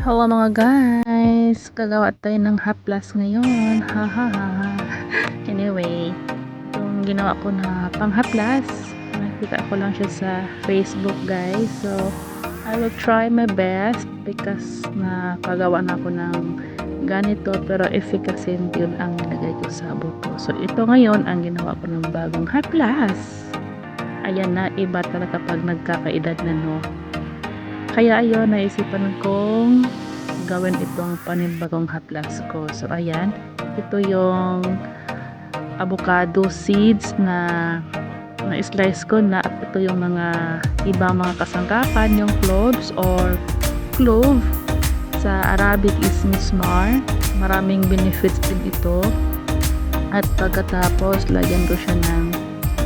Hello mga guys, gagawa tayo ng haplas ngayon. Ha ha ha. Anyway, itong ginawa ko na panghaplas, nakita ko lang siya sa Facebook guys. So, I will try my best because nakagawa na ako ng ganito pero efficacy yun ang nilagay ko sa buto. So, ito ngayon ang ginawa ko ng bagong haplas. Ayan na, iba talaga pag nagkakaedad na no. Kaya ayun, naisipan kong gawin itong panibagong haplas ko. So ayan, ito yung avocado seeds na slice ko na. Ito yung mga ibang mga kasangkapan, yung cloves or clove. Sa Arabic is mismar. Maraming benefits din ito. At pagkatapos, lagyan ko siya ng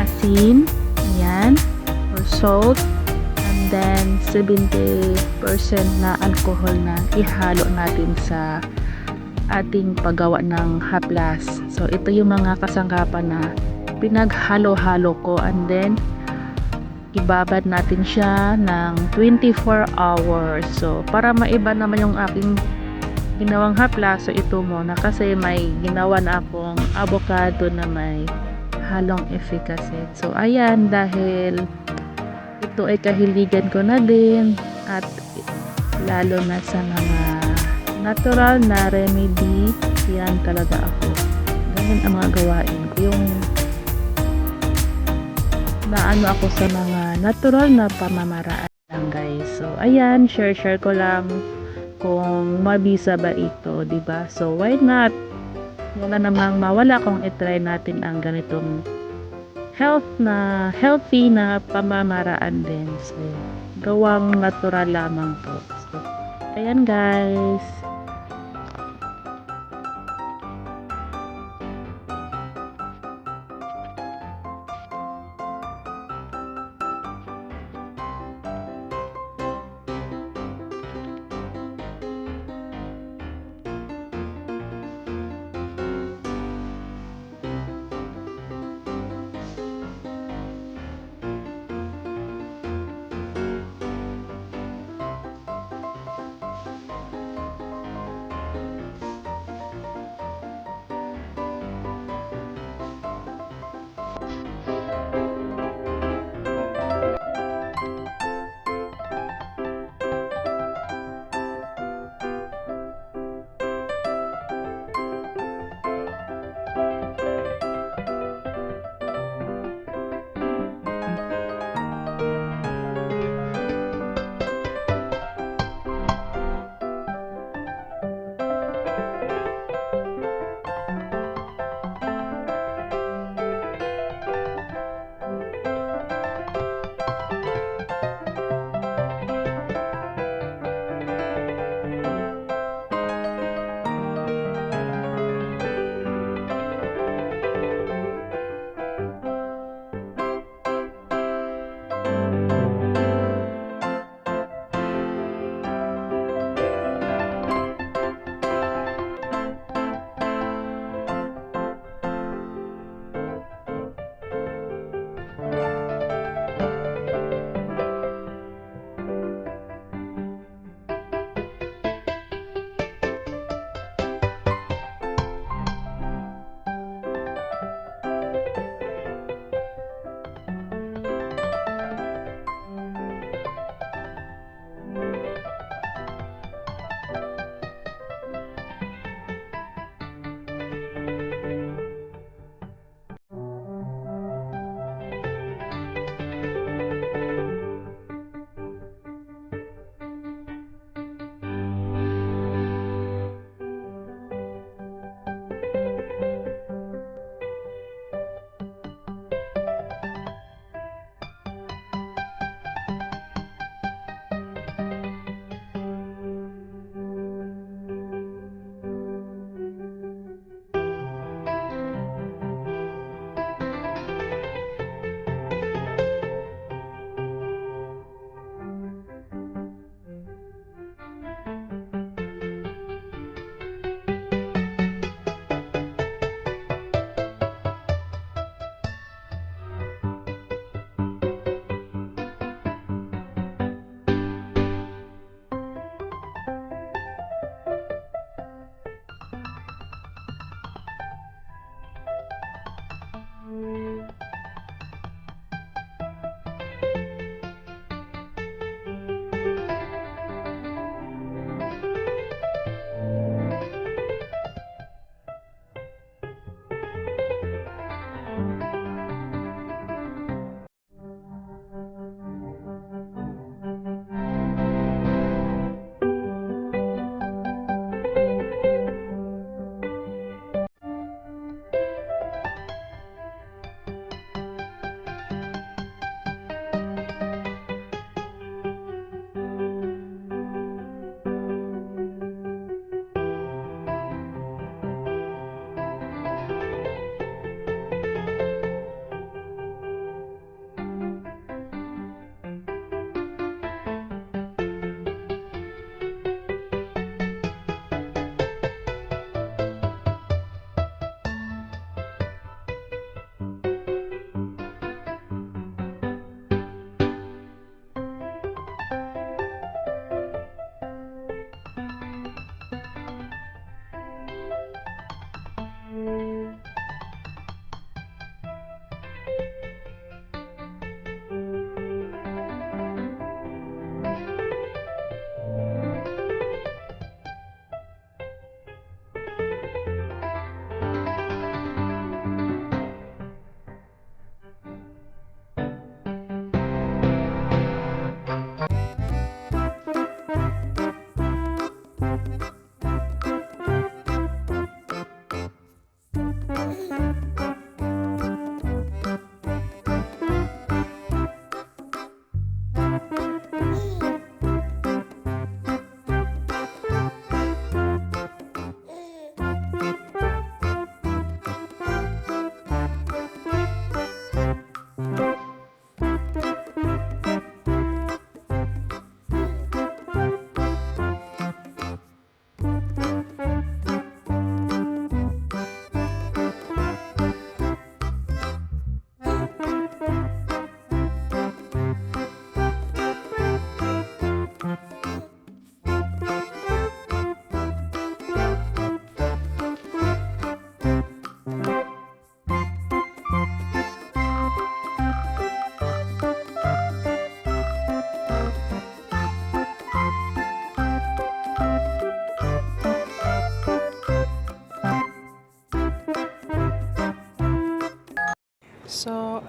asin, ayan, or salt. Then 70% na alcohol na ihalo natin sa ating paggawa ng haplas. So ito yung mga kasangkapan na pinaghalo-halo ko, and then ibabad natin siya ng 24 hours. So para maiba naman yung aking ginawang haplas, so ito muna kasi may ginawa na akong avocado na may halong efficacy. So ayan, dahil ito ay kahiligan ko na din, at lalo na sa mga natural na remedy, yan talaga ako. Ganyan ang mga gawain ko, yung naano ako sa mga natural na pamamaraan lang guys. So ayan, share ko lang kung mabisa ba ito, diba? So why not? Wala namang mawala kung itry natin ang ganitong healthy na pamamaraan din. So, gawang natural lamang po. So, ayan guys.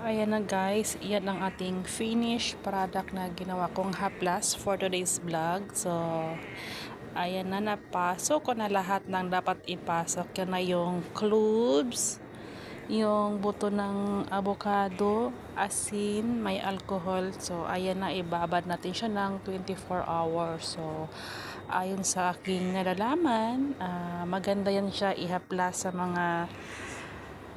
ayan na guys, yan ang ating finished product na ginawa kong haplas for today's vlog. So, ayan na, napasok ko na lahat ng dapat ipasok. Yan na yung cloves, yung buto ng avocado, asin, may alcohol. So, ayan na, ibabad natin siya ng 24 hours. So, ayon sa aking nalalaman, maganda yan siya ihaplas sa mga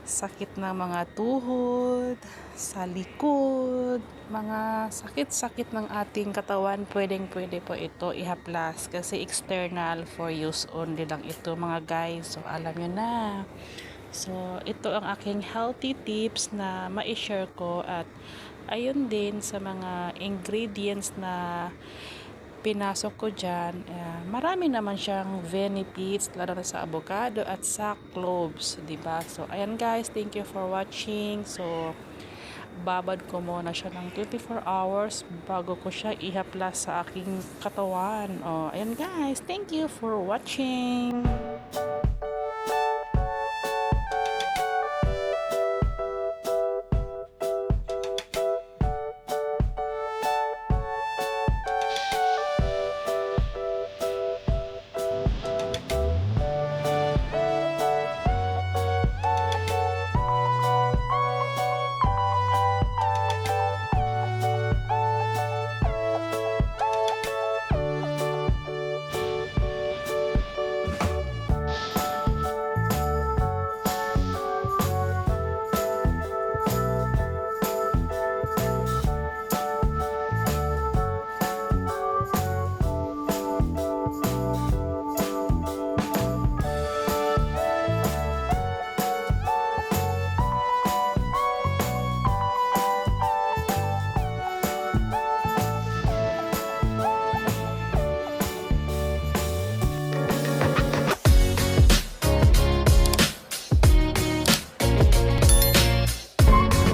sakit ng mga tuhod, sa likod, mga sakit-sakit ng ating katawan, pwede po ito ihaplas kasi external for use only lang ito mga guys. So alam nyo na. So ito ang aking healthy tips na ma-share ko, at ayun din sa mga ingredients na pinasok ko dyan. Marami naman siyang benefits, lalo na sa avocado at sa cloves, diba? So ayan guys, thank you for watching. So babad ko muna siya ng 24 hours bago ko siya ihaplas sa aking katawan. Ayan guys, thank you for watching.